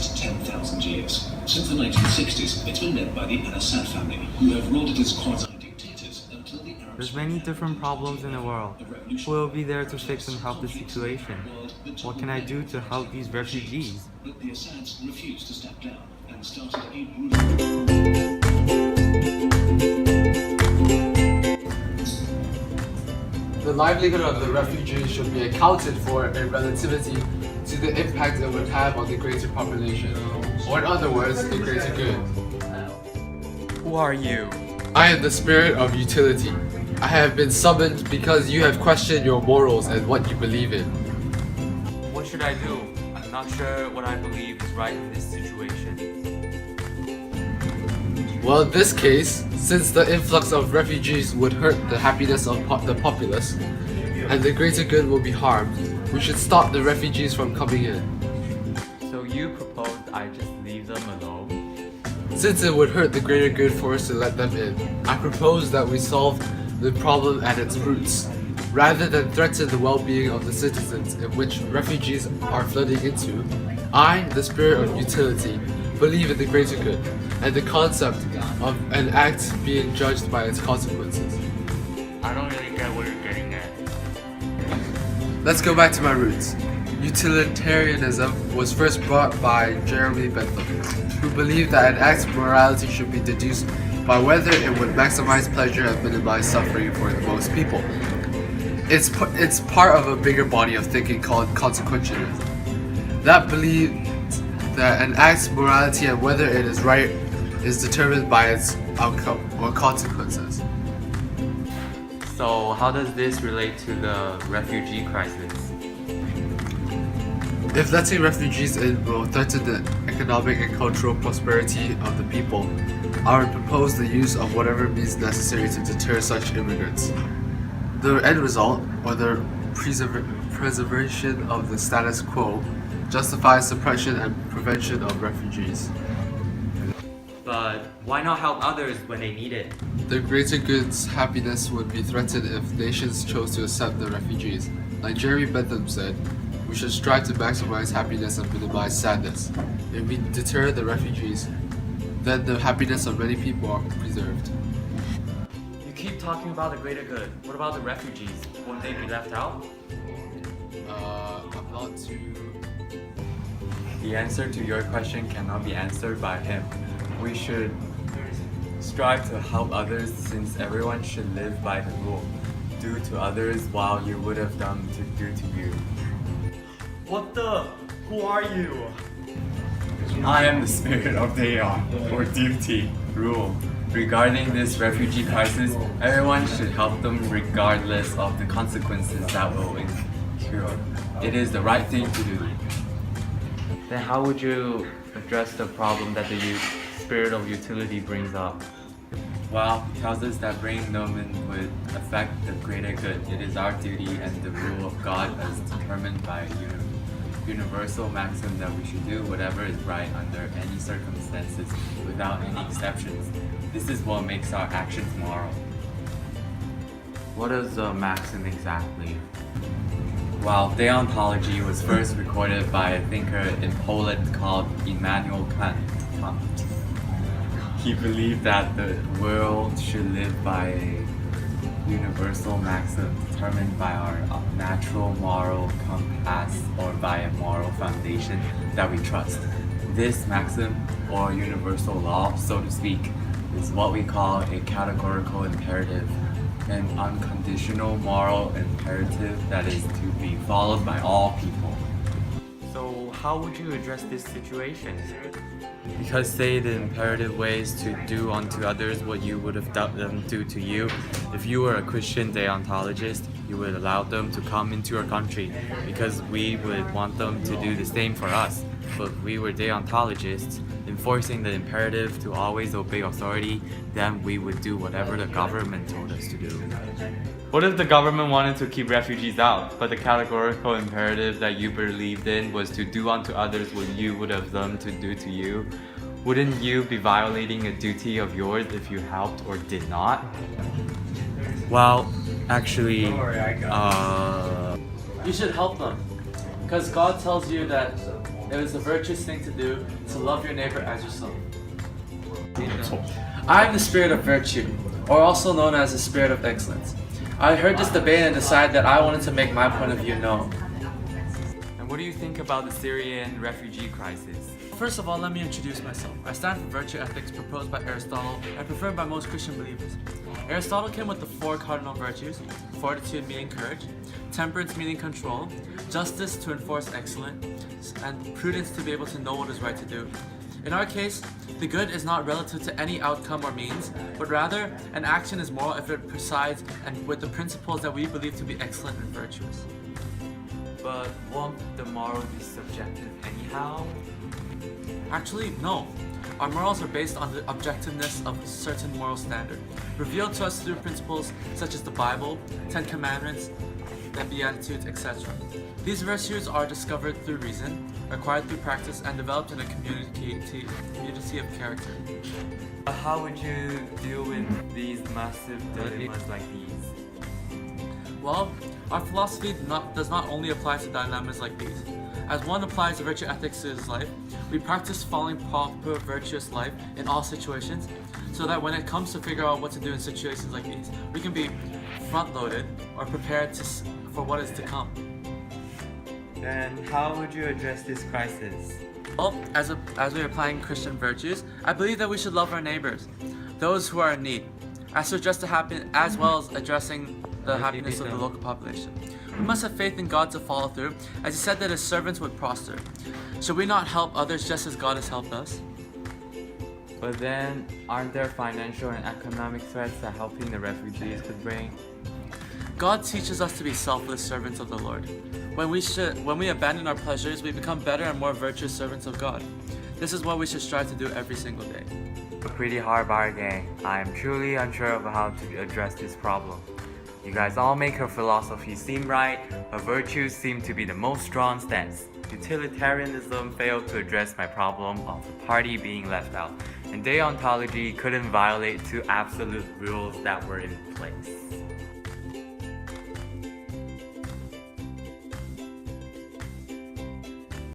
last 10,000 years. Since the 1960s, it's been led by the Al Assad family, who have ruled it as quasi-dictators until the Arab There's many different problems in the world. Who will be there to fix and help the situation? What can I do to help these refugees? But the Assads refused to step down and started a brutal... The livelihood of the refugees should be accounted for in relativity to the impact it would have on the greater population, or in other words, the greater good. Who are you? I am the spirit of utility. I have been summoned because you have questioned your morals and what you believe in. What should I do? I'm not sure what I believe is right in this situation. Well, in this case, since the influx of refugees would hurt the happiness of the populace, and the greater good will be harmed, we should stop the refugees from coming in. So you proposed I just leave them alone? Since it would hurt the greater good for us to let them in, I propose that we solve the problem at its roots, rather than threaten the well-being of the citizens in which refugees are flooding into. I, the spirit of utility, believe in the greater good, and the concept of an act being judged by its consequences. I don't really get what you're getting at. Let's go back to my roots. Utilitarianism was first brought by Jeremy Bentham, who believed that an act's morality should be deduced by whether it would maximize pleasure and minimize suffering for the most people. It's part of a bigger body of thinking called consequentialism, that believed that an act's morality and whether it is right is determined by its outcome or consequences. So how does this relate to the refugee crisis? If letting refugees in will threaten the economic and cultural prosperity of the people, I would propose the use of whatever means necessary to deter such immigrants. The end result, or the preservation of the status quo, justifies suppression and prevention of refugees. But why not help others when they need it? The greater good's happiness would be threatened if nations chose to accept the refugees. Like Jeremy Bentham said, we should strive to maximize happiness and minimize sadness. If we deter the refugees, then the happiness of many people are preserved. You keep talking about the greater good. What about the refugees? Won't they be left out? I'm not too... The answer to your question cannot be answered by him. We should strive to help others since everyone should live by the rule. Do to others while you would have done to do to you. What the? Who are you? I am the spirit of Daeon, or duty, rule. Regarding this refugee crisis, everyone should help them regardless of the consequences that will incur. It is the right thing to do. Then how would you address the problem that the spirit of utility brings up? Well, it tells us that bringing them in would affect the greater good. It is our duty and the rule of God as determined by a universal maxim that we should do whatever is right under any circumstances without any exceptions. This is what makes our actions moral. What is a maxim exactly? Well, deontology was first recorded by a thinker in Poland called Immanuel Kant. He believed that the world should live by a universal maxim determined by our natural moral compass or by a moral foundation that we trust. This maxim, or universal law, so to speak, is what we call a categorical imperative, an unconditional moral imperative that is to be followed by all people. So how would you address this situation? Because say the imperative way is to do unto others what you would have done them do to you. If you were a Christian deontologist, you would allow them to come into your country because we would want them to do the same for us. But if we were deontologists, enforcing the imperative to always obey authority, then we would do whatever the government told us to do. What if the government wanted to keep refugees out, but the categorical imperative that you believed in was to do unto others what you would have them to do to you? Wouldn't you be violating a duty of yours if you helped or did not? Well, actually, You should help them, because God tells you that it is a virtuous thing to do to love your neighbor as yourself. I am the spirit of virtue, or also known as the spirit of excellence. I heard this debate and decided that I wanted to make my point of view known. And what do you think about the Syrian refugee crisis? First of all, let me introduce myself. I stand for virtue ethics proposed by Aristotle and preferred by most Christian believers. Aristotle came with the 4 cardinal virtues: fortitude meaning courage, temperance meaning control, justice to enforce excellence, and prudence to be able to know what is right to do. In our case, the good is not relative to any outcome or means, but rather an action is moral if it presides and with the principles that we believe to be excellent and virtuous. But won't the moral be subjective anyhow? Actually, no. Our morals are based on the objectiveness of a certain moral standard, revealed to us through principles such as the Bible, 10 Commandments, the Beatitudes, etc. These virtues are discovered through reason, acquired through practice, and developed in a community of character. How would you deal with these massive dilemmas like these? Well, our philosophy does not only apply to dilemmas like these. As one applies the virtue ethics to his life, we practice following proper virtuous life in all situations, so that when it comes to figure out what to do in situations like these, we can be front-loaded or prepared for what is to come. Then how would you address this crisis? Well, as we are applying Christian virtues, I believe that we should love our neighbors, those who are in need, as to address the as well as addressing the happiness of the local population. We must have faith in God to follow through, as He said that His servants would prosper. Should we not help others just as God has helped us? But then, aren't there financial and economic threats that helping the refugees could bring? God teaches us to be selfless servants of the Lord. When we abandon our pleasures, we become better and more virtuous servants of God. This is what we should strive to do every single day. A pretty hard bargain. I am truly unsure of how to address this problem. You guys all make your philosophy seem right, but virtues seem to be the most strong stance. Utilitarianism failed to address my problem of the party being left out, and deontology couldn't violate 2 absolute rules that were in place.